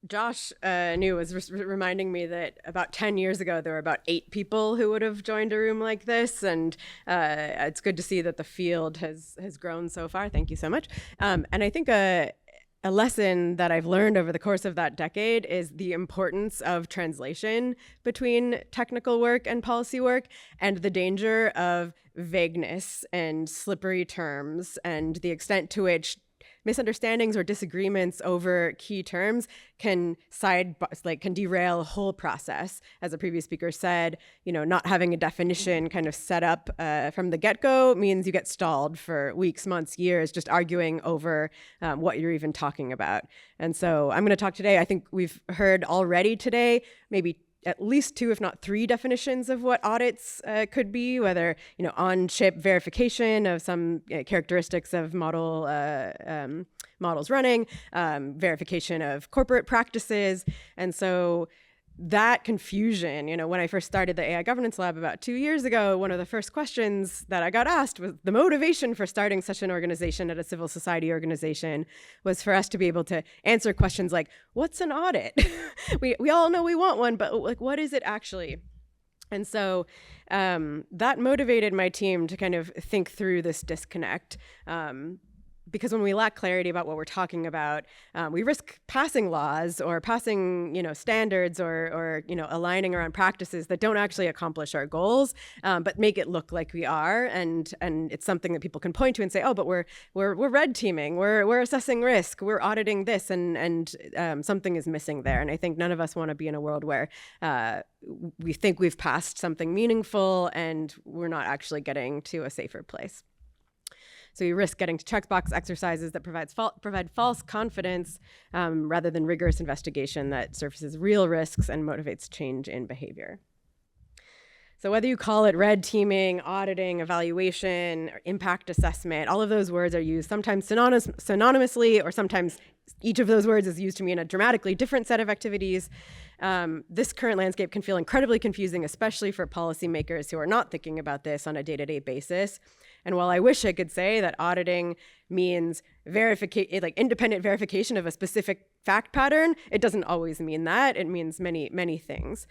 Josh was reminding me that about 10 years ago, there were about 8 people who would have joined a room like this. And it's good to see that the field has grown so far. Thank you so much. And I think a lesson that I've learned over the course of that decade is the importance of translation between technical work and policy work, and the danger of vagueness and slippery terms, and the extent to which misunderstandings or disagreements over key terms can derail a whole process. As a previous speaker said, not having a definition kind of set up from the get-go means you get stalled for weeks, months, years, just arguing over what you're even talking about. And so I'm going to talk today. I think we've heard already today maybe at least 2, if not 3 definitions of what audits could be, whether, on-chip verification of some characteristics of models running, verification of corporate practices. And so that confusion, when I first started the AI Governance Lab about 2 years ago, one of the first questions that I got asked was the motivation for starting such an organization at a civil society organization was for us to be able to answer questions like, what's an audit? we all know we want one, but what is it actually? And so that motivated my team to kind of think through this disconnect. Because when we lack clarity about what we're talking about, we risk passing laws or passing, standards or aligning around practices that don't actually accomplish our goals, but make it look like we are. And it's something that people can point to and say, oh, but we're red teaming, we're assessing risk, we're auditing this, and something is missing there. And I think none of us want to be in a world where we think we've passed something meaningful and we're not actually getting to a safer place. So you risk getting to checkbox exercises that provide false confidence rather than rigorous investigation that surfaces real risks and motivates change in behavior. So whether you call it red teaming, auditing, evaluation, or impact assessment, all of those words are used sometimes synonymously, or sometimes each of those words is used to mean a dramatically different set of activities. This current landscape can feel incredibly confusing, especially for policymakers who are not thinking about this on a day-to-day basis. And while I wish I could say that auditing means independent verification of a specific fact pattern, it doesn't always mean that. It means many, many things.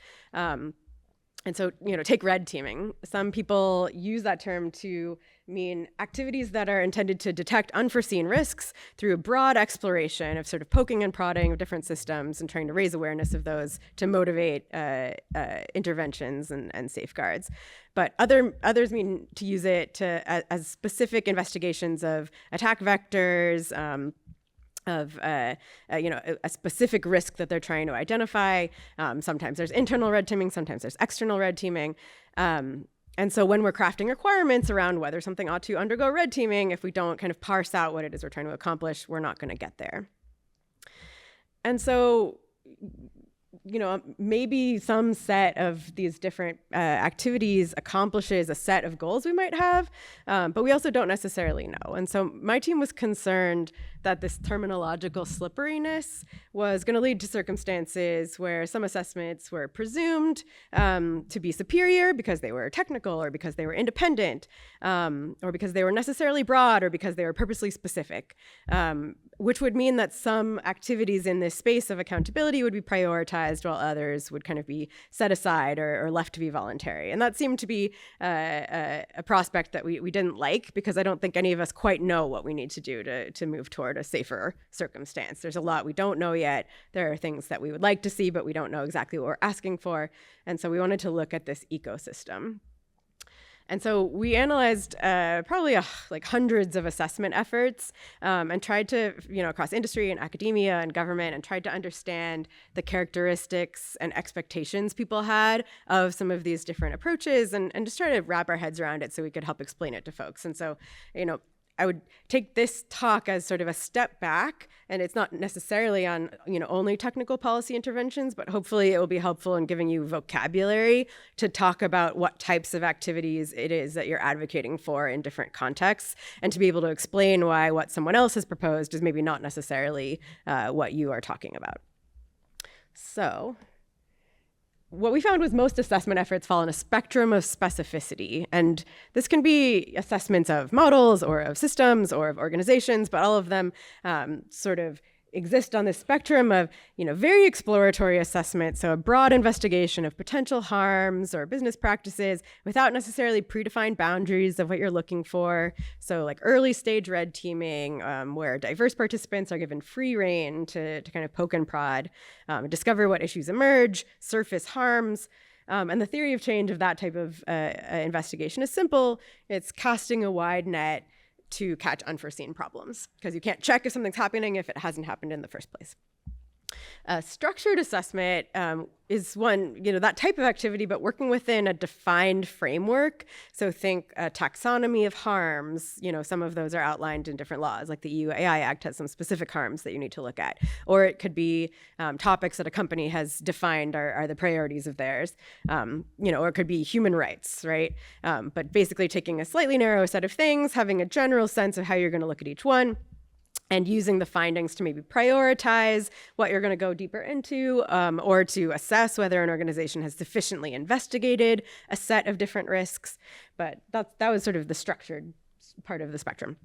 And so, take red teaming. Some people use that term to mean activities that are intended to detect unforeseen risks through a broad exploration of sort of poking and prodding of different systems and trying to raise awareness of those to motivate interventions and safeguards. But others mean to use it as specific investigations of attack vectors, of a specific risk that they're trying to identify. Sometimes there's internal red teaming, sometimes there's external red teaming. And so when we're crafting requirements around whether something ought to undergo red teaming, if we don't kind of parse out what it is we're trying to accomplish, we're not going to get there. And so, maybe some set of these different activities accomplishes a set of goals we might have, but we also don't necessarily know. And so my team was concerned that this terminological slipperiness was going to lead to circumstances where some assessments were presumed to be superior because they were technical, or because they were independent, or because they were necessarily broad, or because they were purposely specific, which would mean that some activities in this space of accountability would be prioritized while others would kind of be set aside or left to be voluntary. And that seemed to be a prospect that we didn't like, because I don't think any of us quite know what we need to do to move toward a safer circumstance. There's a lot we don't know yet. There are things that we would like to see, but we don't know exactly what we're asking for. And so we wanted to look at this ecosystem. And so we analyzed probably hundreds of assessment efforts and tried to, across industry and academia and government, and tried to understand the characteristics and expectations people had of some of these different approaches, and just try to wrap our heads around it so we could help explain it to folks. And so, I would take this talk as sort of a step back, and it's not necessarily on, only technical policy interventions, but hopefully it will be helpful in giving you vocabulary to talk about what types of activities it is that you're advocating for in different contexts, and to be able to explain why what someone else has proposed is maybe not necessarily what you are talking about. So what we found was most assessment efforts fall on a spectrum of specificity. And this can be assessments of models or of systems or of organizations, but all of them sort of exist on this spectrum of, very exploratory assessment, so a broad investigation of potential harms or business practices without necessarily predefined boundaries of what you're looking for. So like early stage red teaming, where diverse participants are given free rein to kind of poke and prod, discover what issues emerge, surface harms. And the theory of change of that type of investigation is simple. It's casting a wide net to catch unforeseen problems, because you can't check if something's happening if it hasn't happened in the first place. Structured assessment is one, that type of activity, but working within a defined framework. So think a taxonomy of harms. Some of those are outlined in different laws, like the EU AI Act has some specific harms that you need to look at. Or it could be topics that a company has defined are the priorities of theirs. Or it could be human rights, right? But basically taking a slightly narrow set of things, having a general sense of how you're going to look at each one, and using the findings to maybe prioritize what you're going to go deeper into, or to assess whether an organization has sufficiently investigated a set of different risks. But that was sort of the structured part of the spectrum.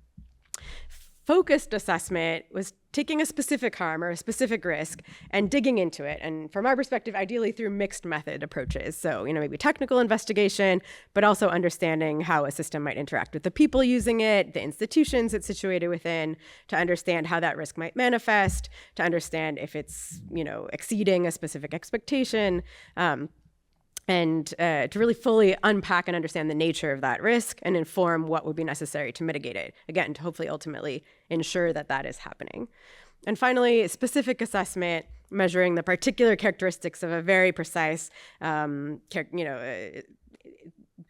Focused assessment was taking a specific harm or a specific risk and digging into it. And from our perspective, ideally through mixed method approaches. So, maybe technical investigation, but also understanding how a system might interact with the people using it, the institutions it's situated within, to understand how that risk might manifest, to understand if it's, exceeding a specific expectation. And to really fully unpack and understand the nature of that risk and inform what would be necessary to mitigate it. Again, to hopefully ultimately ensure that that is happening. And finally, specific assessment, measuring the particular characteristics of a very precise,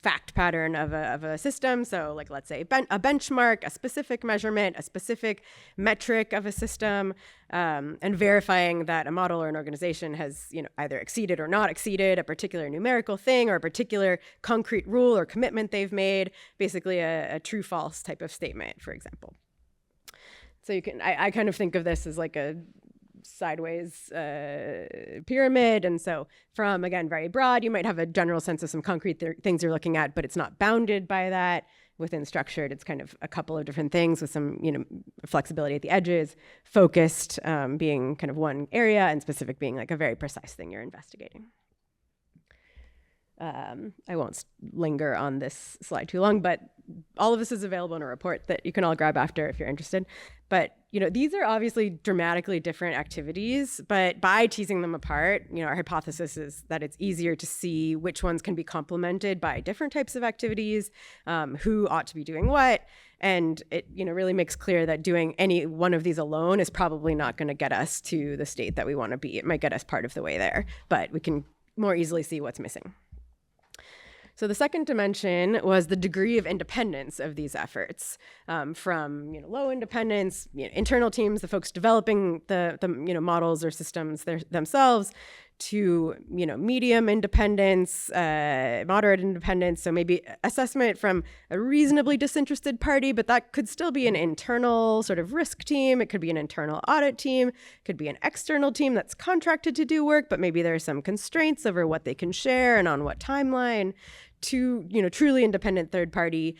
fact pattern of a system. So like, let's say a benchmark, a specific measurement, a specific metric of a system, and verifying that a model or an organization has, either exceeded or not exceeded a particular numerical thing or a particular concrete rule or commitment they've made, basically a true false type of statement, for example. So I kind of think of this as like a sideways pyramid. And so from, again, very broad, you might have a general sense of some concrete things you're looking at, but it's not bounded by that. Within structured, it's kind of a couple of different things with some, flexibility at the edges, focused being kind of one area, and specific being like a very precise thing you're investigating. I won't linger on this slide too long, but all of this is available in a report that you can all grab after if you're interested. But, these are obviously dramatically different activities, but by teasing them apart, our hypothesis is that it's easier to see which ones can be complemented by different types of activities, who ought to be doing what. And it, really makes clear that doing any one of these alone is probably not going to get us to the state that we want to be. It might get us part of the way there, but we can more easily see what's missing. So the second dimension was the degree of independence of these efforts, from low independence, internal teams, the folks developing the models or systems themselves, to medium independence, moderate independence. So maybe assessment from a reasonably disinterested party, but that could still be an internal sort of risk team. It could be an internal audit team. It could be an external team that's contracted to do work, but maybe there are some constraints over what they can share and on what timeline. To truly independent third party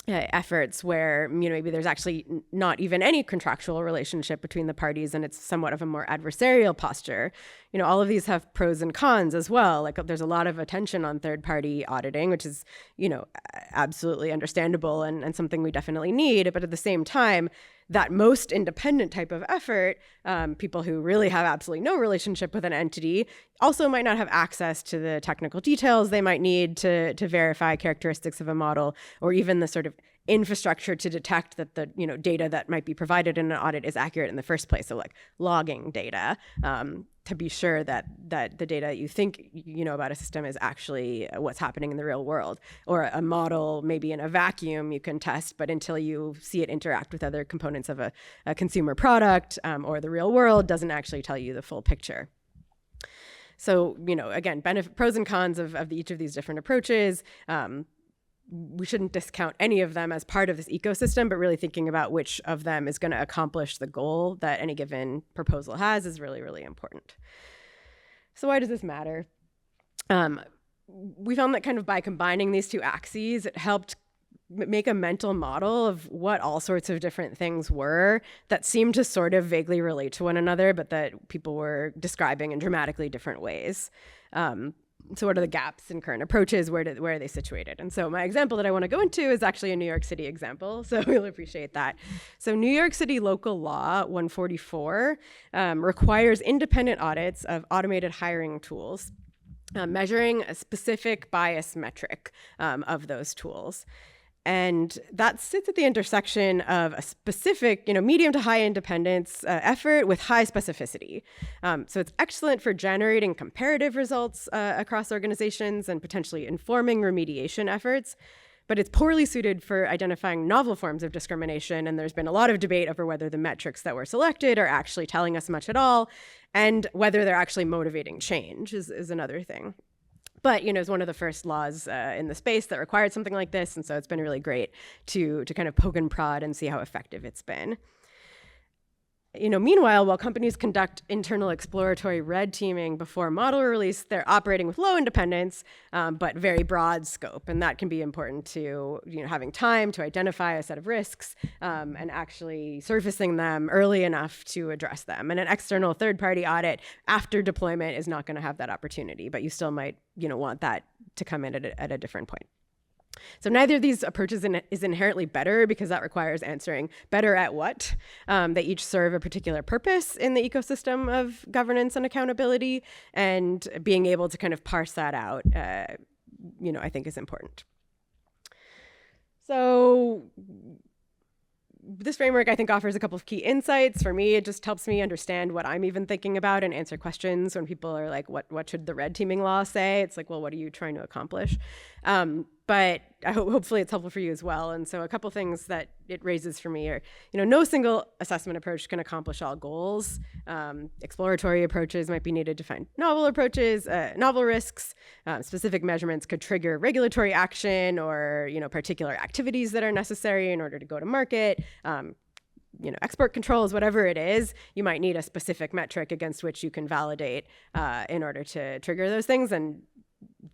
efforts where maybe there's actually not even any contractual relationship between the parties, and it's somewhat of a more adversarial posture. All of these have pros and cons as well. Like, there's a lot of attention on third party auditing, which is absolutely understandable and something we definitely need. But at the same time, that most independent type of effort, people who really have absolutely no relationship with an entity, also might not have access to the technical details they might need to verify characteristics of a model, or even the sort of infrastructure to detect that the data that might be provided in an audit is accurate in the first place. So like logging data, to be sure that the data you think about a system is actually what's happening in the real world. Or a model, maybe in a vacuum, you can test, but until you see it interact with other components of a consumer product or the real world, doesn't actually tell you the full picture. So, again, pros and cons of each of these different approaches. We shouldn't discount any of them as part of this ecosystem, but really thinking about which of them is going to accomplish the goal that any given proposal has is really, really important. So why does this matter? We found that kind of by combining these two axes, it helped make a mental model of what all sorts of different things were that seemed to sort of vaguely relate to one another, but that people were describing in dramatically different ways. So what are the gaps in current approaches? Where are they situated? And so my example that I want to go into is actually a New York City example. So you'll appreciate that. So New York City local law 144 requires independent audits of automated hiring tools, measuring a specific bias metric of those tools. And that sits at the intersection of a specific, medium to high independence effort with high specificity. So it's excellent for generating comparative results across organizations and potentially informing remediation efforts. But it's poorly suited for identifying novel forms of discrimination. And there's been a lot of debate over whether the metrics that were selected are actually telling us much at all, and whether they're actually motivating change is another thing. But, it's one of the first laws in the space that required something like this. And so it's been really great to kind of poke and prod and see how effective it's been. Meanwhile, while companies conduct internal exploratory red teaming before model release, they're operating with low independence, but very broad scope. And that can be important to, having time to identify a set of risks and actually surfacing them early enough to address them. And an external third-party audit after deployment is not going to have that opportunity, but you still might, want that to come in at a different point. So neither of these approaches is inherently better, because that requires answering better at what. They each serve a particular purpose in the ecosystem of governance and accountability, and being able to kind of parse that out, I think is important. So this framework, I think, offers a couple of key insights. For me, it just helps me understand what I'm even thinking about and answer questions when people are like, what should the red teaming law say? It's like, well, what are you trying to accomplish? But hopefully it's helpful for you as well. And so a couple things that it raises for me are, no single assessment approach can accomplish all goals. Exploratory approaches might be needed to find novel approaches, novel risks. Specific measurements could trigger regulatory action or, particular activities that are necessary in order to go to market. Export controls, whatever it is, you might need a specific metric against which you can validate in order to trigger those things. And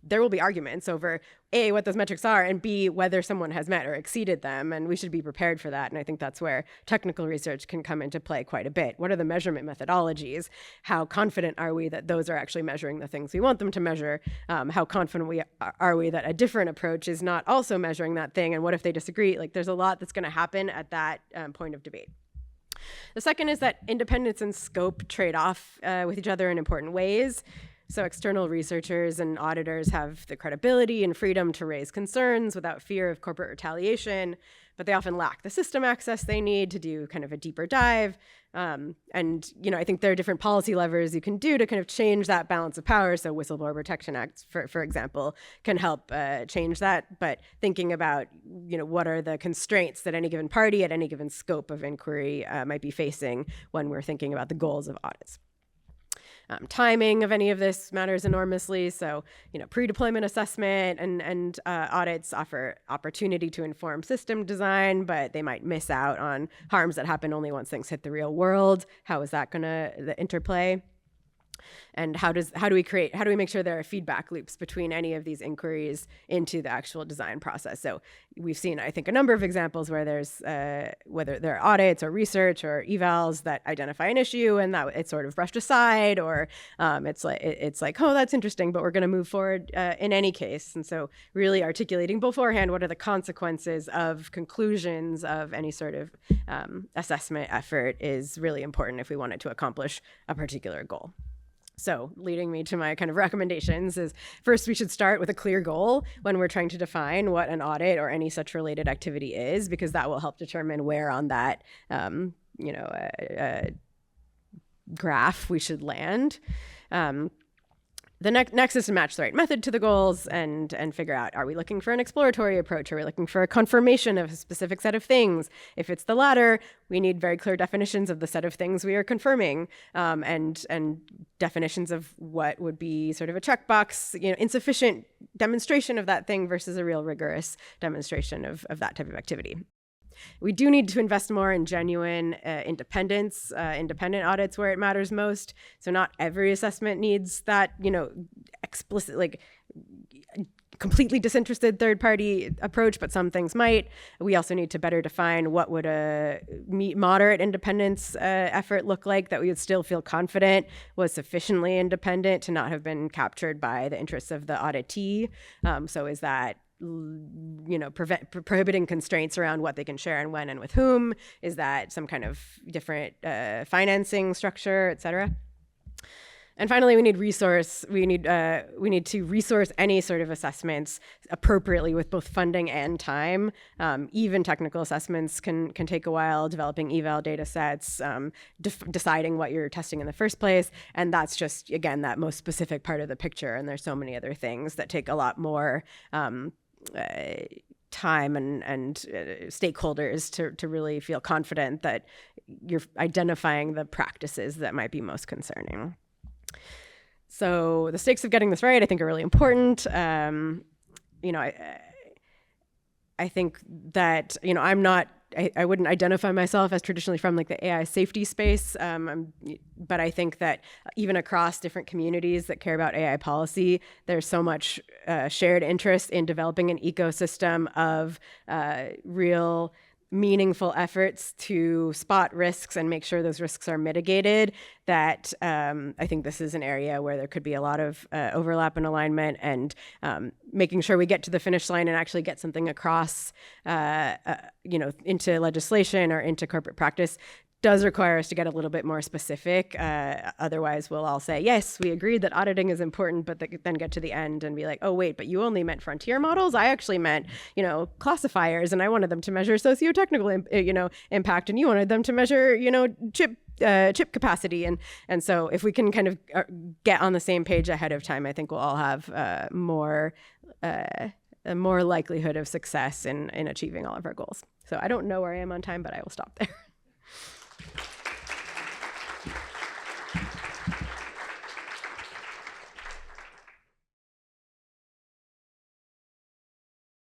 there will be arguments over A, what those metrics are, and B, whether someone has met or exceeded them. And we should be prepared for that. And I think that's where technical research can come into play quite a bit. What are the measurement methodologies? How confident are we that those are actually measuring the things we want them to measure? How confident are we that a different approach is not also measuring that thing? And what if they disagree? Like, there's a lot that's going to happen at that point of debate. The second is that independence and scope trade off with each other in important ways. So external researchers and auditors have the credibility and freedom to raise concerns without fear of corporate retaliation, but they often lack the system access they need to do kind of a deeper dive. And, I think there are different policy levers you can do to kind of change that balance of power. So Whistleblower Protection Act, for example, can help change that. But thinking about, what are the constraints that any given party at any given scope of inquiry might be facing when we're thinking about the goals of audits. Timing of any of this matters enormously. So, pre-deployment assessment and audits offer opportunity to inform system design, but they might miss out on harms that happen only once things hit the real world. How is that going to interplay? And how do we make sure there are feedback loops between any of these inquiries into the actual design process? So we've seen, I think, a number of examples where there's whether there are audits or research or evals that identify an issue and that it's sort of brushed aside, or it's like, oh, that's interesting, but we're going to move forward in any case. And so really articulating beforehand what are the consequences of conclusions of any sort of assessment effort is really important if we wanted to accomplish a particular goal. So leading me to my kind of recommendations is, first, we should start with a clear goal when we're trying to define what an audit or any such related activity is, because that will help determine where on that, graph we should land. The next is to match the right method to the goals and figure out, are we looking for an exploratory approach? Are we looking for a confirmation of a specific set of things? If it's the latter, we need very clear definitions of the set of things we are confirming, and definitions of what would be sort of a checkbox, insufficient demonstration of that thing versus a real rigorous demonstration of that type of activity. We do need to invest more in genuine independent audits where it matters most. So not every assessment needs that, explicit, completely disinterested third-party approach, but some things might. We also need to better define what would a moderate independence effort look like that we would still feel confident was sufficiently independent to not have been captured by the interests of the auditee. So is that prohibiting constraints around what they can share and when and with whom? Is that some kind of different financing structure, et cetera? And finally, we need to resource any sort of assessments appropriately with both funding and time. Even technical assessments can take a while, developing eval data sets, deciding what you're testing in the first place. And that's just, again, that most specific part of the picture. And there's so many other things that take a lot more time and stakeholders to really feel confident that you're identifying the practices that might be most concerning. So the stakes of getting this right, I think, are really important. I think that, I wouldn't identify myself as traditionally from like the AI safety space, but I think that even across different communities that care about AI policy, there's so much shared interest in developing an ecosystem of real meaningful efforts to spot risks and make sure those risks are mitigated, that I think this is an area where there could be a lot of overlap and alignment, and making sure we get to the finish line and actually get something across, into legislation or into corporate practice does require us to get a little bit more specific. Otherwise, we'll all say, yes, we agreed that auditing is important, but then get to the end and be like, oh, wait, but you only meant frontier models? I actually meant, classifiers, and I wanted them to measure socio-technical, impact, and you wanted them to measure, chip capacity. And so if we can kind of get on the same page ahead of time, I think we'll all have more likelihood of success in achieving all of our goals. So I don't know where I am on time, but I will stop there.